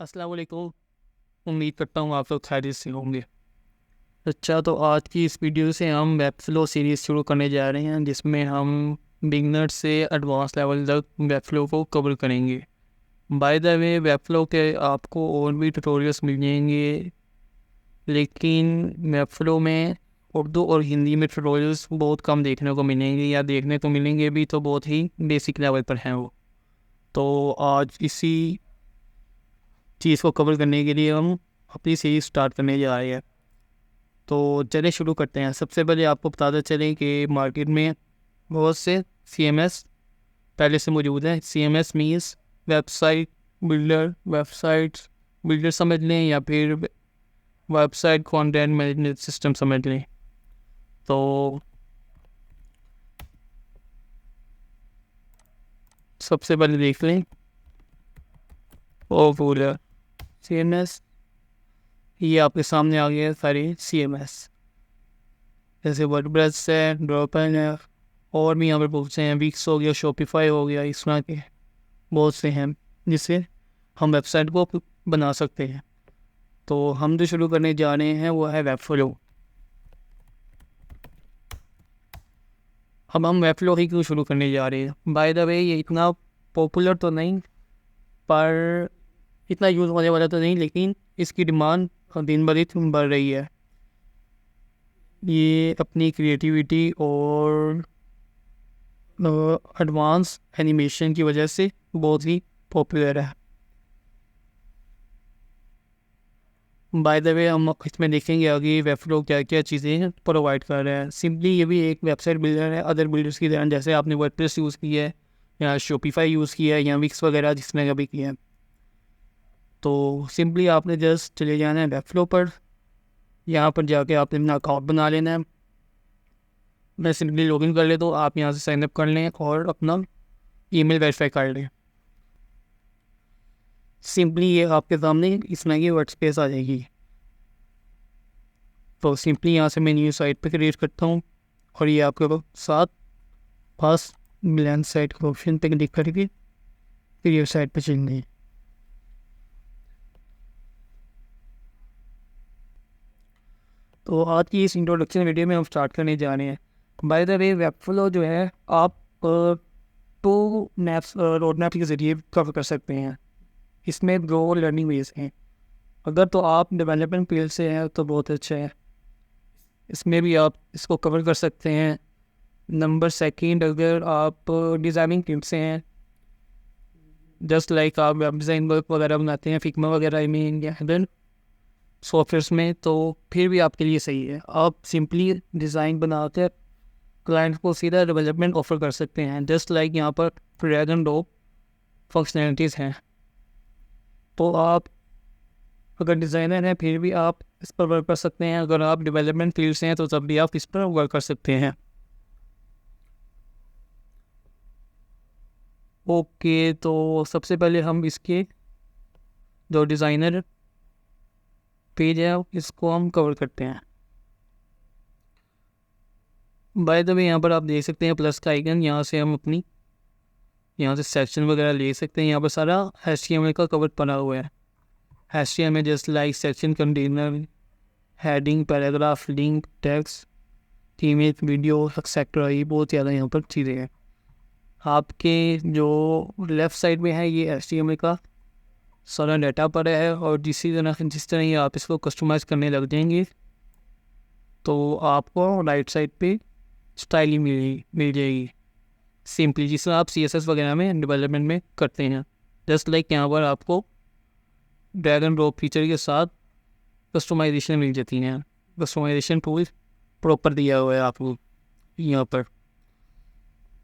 अस्सलाम वालेकुम। उम्मीद करता हूँ आप लोग खैरियत से होंगे। अच्छा, तो आज की इस वीडियो से हम वेब फ्लो सीरीज़ शुरू करने जा रहे हैं, जिसमें हम बिगनर से एडवांस लेवल तक वेब फ्लो को कवर करेंगे। By the way, web flow के आपको और भी ट्यूटोरियल्स मिल जाएंगे, लेकिन वेब फ्लो में उर्दू और हिंदी में ट्यूटोरियल्स बहुत कम देखने को मिलेंगे, या देखने को मिलेंगे भी तो बहुत ही बेसिक लेवल पर हैं वो। तो आज इसी चीज़ को कवर करने के लिए हम अपनी सीरीज स्टार्ट करने जा रहे हैं। तो चलिए शुरू करते हैं। सबसे पहले आपको बताते चलें कि मार्केट में बहुत से CMS पहले से मौजूद हैं। CMS means website builder, websites builder समझ लें, या फिर वेबसाइट कंटेंट मैनेजमेंट सिस्टम समझ लें। तो सबसे पहले देख लें ओ पूरा CMS। ये आपके सामने आ गया है सारे CMS, जैसे वर्डप्रेस है, ड्रॉपन है, और भी यहाँ पर बहुत से हैं। विक्स हो गया, शॉपिफाई हो गया, इस तरह के बहुत से हैं जिससे हम वेबसाइट को बना सकते हैं। तो हम जो शुरू करने जा रहे हैं वो है वेब फ्लो। अब हम वेब फ्लो ही क्यों शुरू करने जा रहे हैं? बाय द वे, ये इतना पॉपुलर तो नहीं, पर इतना यूज़ होने वाला तो नहीं, लेकिन इसकी डिमांड दिन ब दिन बढ़ रही है। ये अपनी क्रिएटिविटी और एडवांस एनिमेशन की वजह से बहुत ही पॉपुलर है। बाय द वे, हम इसमें देखेंगे आगे वेब फ्लो क्या क्या चीज़ें प्रोवाइड कर रहे हैं। सिंपली ये भी एक वेबसाइट बिल्डर है अदर बिल्डर्स की तरह, जैसे आपने वर्डप्रेस यूज़ किया है, या शॉपिफाई यूज़ किया है, या विक्स वगैरह जिसने कभी किया है। तो सिंपली आपने जस्ट चले जाना है वेब फ्लो पर। यहाँ पर जाके आपने अपना अकाउंट बना लेना है। मैं सिंपली लॉगिन कर ले, तो आप यहाँ से साइनअप कर लें और अपना ईमेल वेरीफाई कर लें। सिंपली ये आपके सामने इस तरह की वर्कस्पेस आ जाएगी। तो सिंपली यहाँ से मैं न्यू साइट पे क्रिएट करता हूँ, और ये आपके साथ पास ब्लैंक साइट के ऑप्शन पे क्लिक करके फिर ये साइट पे चलेंगे। तो आज की इस इंट्रोडक्शन वीडियो में हम स्टार्ट करने जा रहे हैं। By the way, web flow जो है आप टू मैप्स रोड मैप के ज़रिए कवर कर सकते हैं। इसमें दो लर्निंग वेज हैं। अगर तो आप डेवलपमेंट फील्ड से हैं तो बहुत अच्छा है, इसमें भी आप इसको कवर कर सकते हैं। नंबर सेकंड, अगर आप डिज़ाइनिंग फील्ड से हैं, जस्ट लाइक आप वेब डिज़ाइन वर्क वगैरह बनाते हैं, फिग्मा वगैरह में या अदर सॉफ्टवेयर्स में, तो फिर भी आपके लिए सही है। आप सिंपली डिज़ाइन बनाकर क्लाइंट को सीधा डेवलपमेंट ऑफर कर सकते हैं। जस्ट लाइक यहाँ पर ड्रैग एंड ड्रॉप फंक्शनैलिटीज़ हैं। तो आप अगर डिज़ाइनर हैं फिर भी आप इस पर वर्क कर सकते हैं। अगर आप डेवलपमेंट फील्ड से हैं तो तब भी आप इस पर वर्क कर सकते हैं। ओके, तो सबसे पहले हम इसके जो डिज़ाइनर पेज है इसको हम कवर करते हैं। बाय द वे, यहाँ पर आप देख सकते हैं प्लस का आइकन, यहाँ से हम अपनी यहाँ से सेक्शन वगैरह ले सकते हैं। यहाँ पर सारा HTML का कवर पड़ा हुआ है। HTML just like section, container, heading, paragraph, link, text, image, video etcetera, ये बहुत ज़्यादा यहाँ पर चीज़ें हैं। आपके जो लेफ़्ट साइड में है ये HTML का सारा डाटा पर है, और जिस तरह ही आप इसको कस्टमाइज़ करने लग जाएंगे तो आपको राइट साइड पे स्टाइलिंग मिल जाएगी, सिंपली जिसमें आप CSS वगैरह में डेवलपमेंट में करते हैं। जस्ट लाइक यहाँ पर आपको ड्रैग एंड ड्रॉप फीचर के साथ कस्टमाइजेशन मिल जाती हैं। कस्टमाइजेशन टूल प्रॉपर दिया हुआ है आपको यहाँ पर।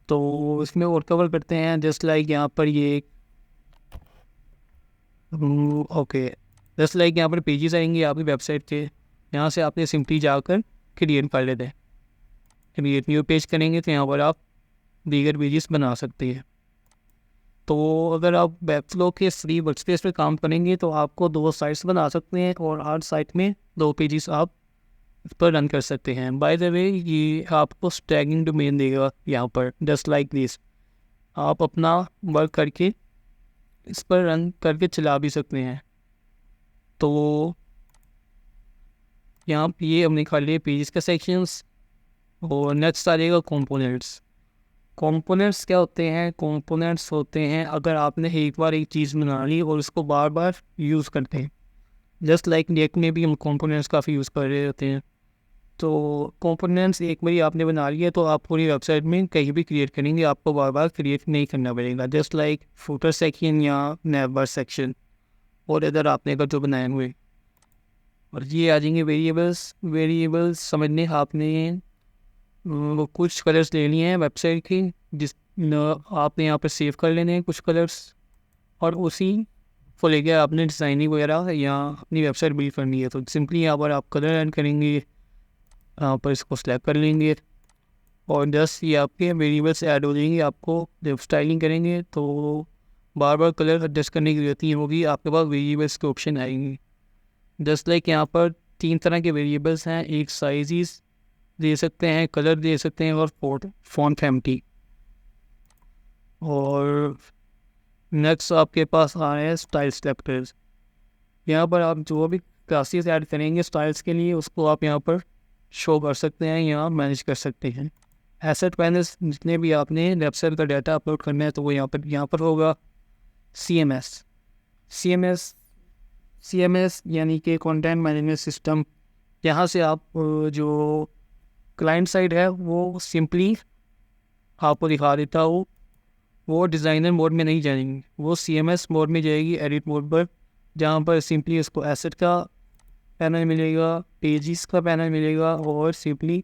तो इसमें और कवर करते हैं, जस्ट लाइक यहाँ पर ये ओके, जस्ट लाइक यहाँ पर पेजेस आएंगे आपकी वेबसाइट के। यहाँ से आपने सिंपली जाकर क्रिएट कर लेते हैं। क्रिएट न्यू पेज करेंगे तो यहाँ पर आप दीगर पेजेस बना सकते हैं। तो अगर आप वेब फ्लो के फ्री वर्कस्पेस पे काम करेंगे तो आपको 2 साइट्स बना सकते हैं, और हर साइट में 2 पेजेस आप इस पर रन कर सकते हैं। बाय द वे, ये आपको स्टैगिंग डोमेन देगा यहाँ पर, जस्ट लाइक दिस। आप अपना वर्क करके इस पर रन करके चला भी सकते हैं। तो यहाँ ये हमने खा लिए पेजेस का सेक्शंस। और नेक्स्ट आ जाएगा कंपोनेंट्स। कंपोनेंट्स क्या होते हैं? कंपोनेंट्स होते हैं अगर आपने एक बार एक चीज़ बना ली और उसको बार बार यूज़ करते हैं। जस्ट लाइक नेट में भी हम कंपोनेंट्स काफ़ी यूज़ कर रहे होते हैं। तो कंपोनेंट्स एक बार आपने बना लिया तो आप पूरी वेबसाइट में कहीं भी क्रिएट करेंगे, आपको बार बार क्रिएट नहीं करना पड़ेगा। जस्ट लाइक फुटर सेक्शन या नेवर सेक्शन और इधर आपने अगर जो बनाए हुए। और ये आ जाएंगे वेरिएबल्स। वेरिएबल्स समझने आपने वो कुछ कलर्स ले लिए हैं वेबसाइट की, जिस आपने यहाँ पर सेव कर लेने हैं कुछ कलर्स, और उसी को लेकर आपने डिज़ाइनिंग वगैरह या अपनी वेबसाइट बिल्ड करनी है। तो सिंपली यहाँ पर आप कलर ऐड करेंगे, यहाँ पर इसको सेलेक्ट कर लेंगे और जस्ट ये आपके वेरिएबल्स ऐड हो जाएंगे। आपको जब स्टाइलिंग करेंगे तो बार बार कलर एडजस्ट करने की जरूरत नहीं होगी, आपके पास वेरिएबल्स के ऑप्शन आएंगे। जस्ट लाइक यहाँ पर 3 तरह के वेरिएबल्स हैं, एक साइज़ दे सकते हैं, कलर दे सकते हैं और फॉन्ट फैमिली। और नेक्स्ट आपके पास आ रहे हैं स्टाइल सेलेक्टर्स। यहाँ पर आप जो भी क्लासेस ऐड करेंगे स्टाइल्स के लिए उसको आप यहाँ पर शो कर सकते हैं या मैनेज कर सकते हैं। एसेट पैनल्स जितने भी आपने वेबसाइट का डाटा अपलोड करना है तो वो यहाँ पर होगा। CMS यानी कि कंटेंट मैनेजमेंट सिस्टम। यहाँ से आप जो क्लाइंट साइड है वो सिंपली आपको दिखा देता हूँ, वो डिज़ाइनर मोड में नहीं जाएंगी, वो CMS मोड में जाएगी, एडिट मोड पर, जहाँ पर सिंपली उसको एसेट का पैनल मिलेगा, पेजेस का पैनल मिलेगा और सिंपली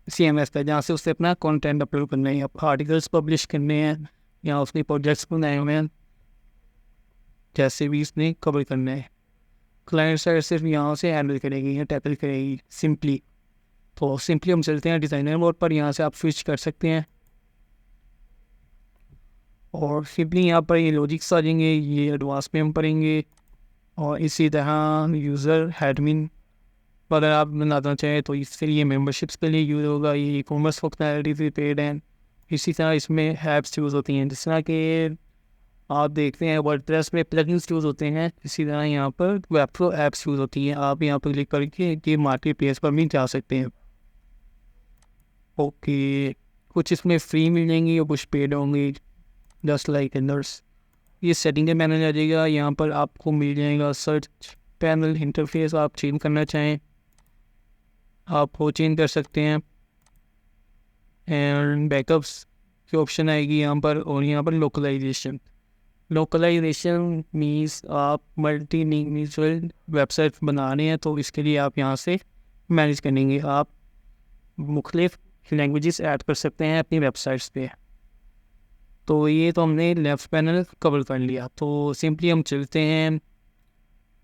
CMS का, जहाँ से उससे अपना कंटेंट अपलोड करना है, आर्टिकल्स पब्लिश करने हैं या उसने प्रोजेक्ट्स बनाए हुए हैं जैसे भी इसने कवर करना है। क्लाइंट साइड सिर्फ यहाँ से हैंडल करेगी या टैकल करेगी सिंपली। तो सिंपली हम चलते हैं डिज़ाइनर मोड पर, यहाँ से आप स्विच कर सकते हैं और सिंपली यहाँ पर ये लॉजिक्स आ जाएंगे, ये एडवांस में हम पढ़ेंगे। और इसी तरह यूज़र एडमिन अगर आप बनाना चाहें तो इसके लिए मेंबरशिप्स के लिए यूज़ होगा। ये कॉमर्स फंक्शनैलिटी पेड हैं। इसी तरह इसमें ऐप्स यूज़ होती हैं, जिस तरह के आप देखते हैं वर्डप्रेस में प्लगइन्स यूज़ होते हैं, इसी तरह यहाँ पर वेबफ्लो ऐप्स यूज़ होती हैं। आप यहाँ पर क्लिक करके ये मार्केट प्लेस पर भी जा सकते हैं। ओके, कुछ इसमें फ्री मिलेंगी और कुछ पेड होंगी, जस्ट लाइक अदर्स। ये सेटिंग का पैनल आ जाएगा, यहाँ पर आपको मिल जाएगा सर्च पैनल इंटरफेस। आप चेंज करना चाहें आप वो चेंज कर सकते हैं। एंड बैकअप्स की ऑप्शन आएगी यहाँ पर। और यहाँ पर लोकलाइजेशन मीन्स आप मल्टीलिंगुअल वेबसाइट बना रहे हैं तो इसके लिए आप यहाँ से मैनेज करेंगे, आप मुख्तलिफ लैंग्वेजेस ऐड कर सकते हैं अपनी वेबसाइट्स पे। तो ये तो हमने लेफ्ट पैनल कवर कर लिया। तो सिंपली हम चलते हैं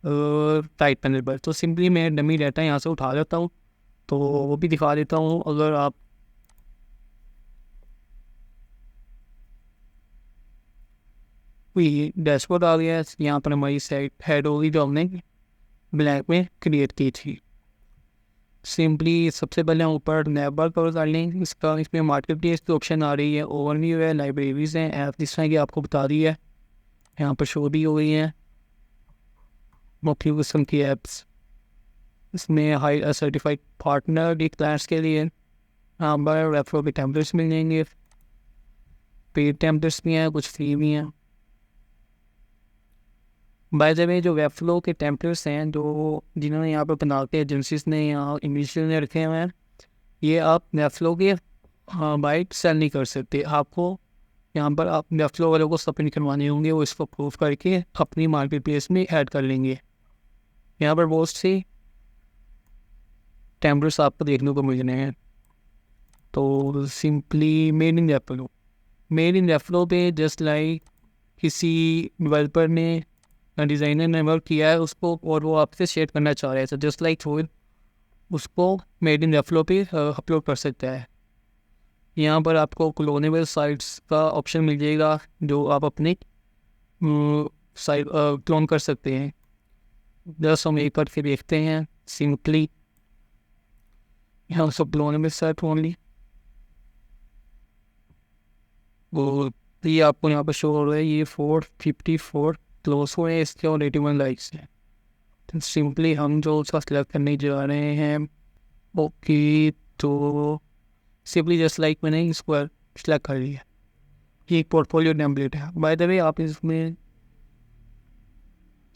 राइट पैनल पर। तो सिंपली मैं डमी डाटा यहाँ से उठा लेता हूँ, तो वो भी दिखा देता हूँ। अगर आप ये डैशबोर्ड आ गया है, यहाँ पर हमारी साइट हेड होगी जो हमने ब्लैक में क्रिएट की थी। सिंपली सबसे पहले हम ऊपर नेबर कवर कर लें इसका। इसमें मार्केट प्लेस की ऑप्शन आ रही है, ओवरव्यू है, लाइब्रेरीज हैं, ऐप जिस तरह की आपको बता दी है यहाँ पर शो भी हो गई हैं मुख्तलिफ किस्म की ऐप्स। इसमें high certified partner D clients के लिए यहाँ पर रेफरो के टेम्पलेट्स मिल जाएंगे, पेड टेम्पलेट्स भी हैं, कुछ फ्री भी हैं। बाय द वे जो वेबफ्लो के टेम्पलेट्स हैं जो जिन्होंने यहाँ पर बना के एजेंसीज ने यहाँ इनिशियल ने रखे हुए हैं, ये आप वेबफ्लो के बाइट सेल नहीं कर सकते। आपको यहाँ पर आप वेबफ्लो वालों को सबमिट करवाने होंगे, वो इसको अप्रूव करके अपनी मार्केट प्लेस में ऐड कर लेंगे। यहाँ पर बहुत से टेम्पलेट्स आपको देखने को मिल रहे हैं। तो सिंपली मेड इन वेबफ्लो पे जस्ट लाइक किसी डेवलपर ने डिज़ाइनर ने वर्क किया है उसको और वो आपसे शेयर करना चाह रहे हैं, तो जस्ट लाइक थोड़ा उसको मेड इन वेबफ्लो पे अपलोड कर सकता है। यहाँ पर आपको क्लोनेबल साइट्स का ऑप्शन मिल जाएगा जो आप अपने साइट क्लोन कर सकते हैं। जस्ट हम एक करके देखते हैं। सिंपली यहाँ सब क्लोनेबल साइट ओनली, वो ये आपको यहाँ पर शो हो रहा है। ये 454 क्लोज हुए हैं इसके और 81 लाइक्स हैं। सिंपली हम जो उसका सिलेक्ट करने जा रहे हैं, ओके, तो सिंपली जस्ट लाइक मैंने इसको सिलेक्ट कर लिया। ये एक पोर्टफोलियो टेम्पलेट है। बाय द वे आप इसमें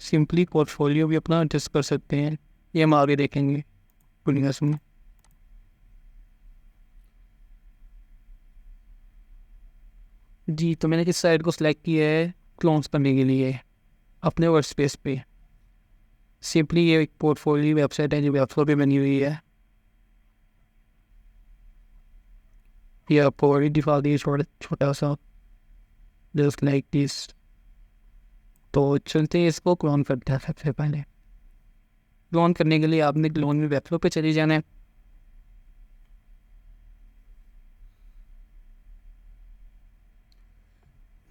सिंपली पोर्टफोलियो भी अपना एडजस्ट कर सकते हैं, ये हम आगे देखेंगे पुलिंगस में। जी, तो मैंने किस साइड को सिलेक्ट किया है क्लोन्स करने के लिए अपने वर्क स्पेस पे। सिंपली ये एक पोर्टफोलियो वेबसाइट है जो वेबफ्लो पे बनी हुई है, ये आपको ऑलरेडी दिखा दी छोटा सा जस्ट लाइक दिस। तो चलते हैं इसको क्लोन करते हैं। सबसे पहले क्लोन करने के लिए आपने क्लोन में वेबफ्लो पे चले जाना है।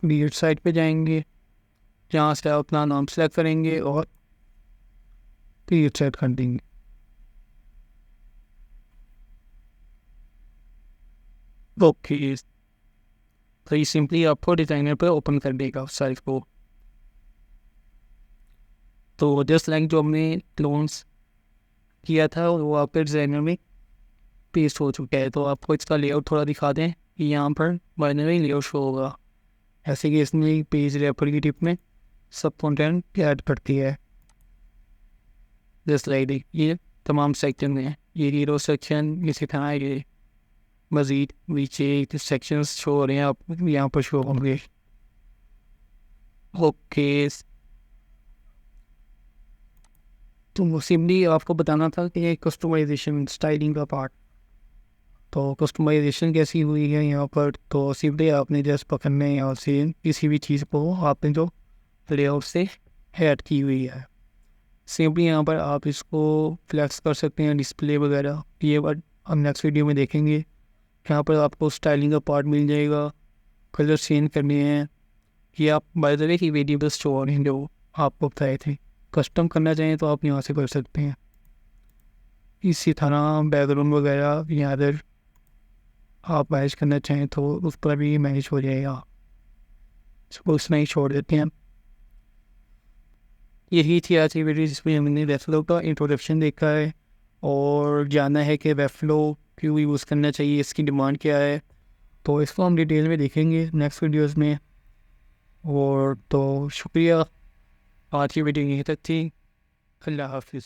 बिल्ड साइट पे जाएंगे, जहाँ से आप अपना नाम सेलेक्ट करेंगे और बिल्ड सेट कर देंगे। ओके, तो ये सिंपली आपको डिज़ाइनर पे ओपन कर देगा उस साइट को। तो जस्ट लाइक जो हमने क्लोन्स किया था वो आपके डिज़ाइनर में पेस्ट हो चुका है। तो आपको इसका लेआउट थोड़ा दिखा दें कि यहाँ पर बाइनरी लेआउट शो होगा, ऐसे कि इसमें पेज रेफर की टिप में सब कंटेंट ऐड करती है। जस्ट लाइक ये तमाम सेक्शन हैं, ये हीरो सेक्शन, इसी तरह ये मज़ीद नीचे सेक्शंस शो हो रहे हैं, आप यहाँ पर शो होंगे। ओके, तो सिंपली आपको बताना था कि ये कस्टमाइजेशन स्टाइलिंग का पार्ट, तो कस्टमाइजेशन कैसी हुई है यहाँ पर। तो सिंपली आपने जस्ट पकड़ना है यहाँ से किसी भी चीज़ को आपने जो लेआउट से ऐड की हुई है। सिंपली यहाँ पर आप इसको फ्लैक्स कर सकते हैं, डिस्प्ले वगैरह, ये बात हम नेक्स्ट वीडियो में देखेंगे। यहाँ पर आपको स्टाइलिंग का पार्ट मिल जाएगा, कलर चेंज करने हैं, ये आप बाय द वे की वेरिएबल्स जो हैं जो आपको बताए थे, कस्टम करना चाहें तो आप यहाँ से कर सकते हैं। इसी तरह बैकग्राउंड वगैरह यहाँ अगर आप मैच करना चाहें तो उस पर भी मैच हो जाएगा, इसको उसमें ही छोड़ देते हैं। यही थी आज की वीडियो जिसमें हमने वेबफ्लो का इंट्रोडक्शन देखा है और जाना है कि वेबफ्लो क्यों यूज़ करना चाहिए, इसकी डिमांड क्या है। तो इसको हम डिटेल में देखेंगे नेक्स्ट वीडियोस में। और तो शुक्रिया, आज की वीडियो यहीं तक थी। अल्लाह हाफिज़।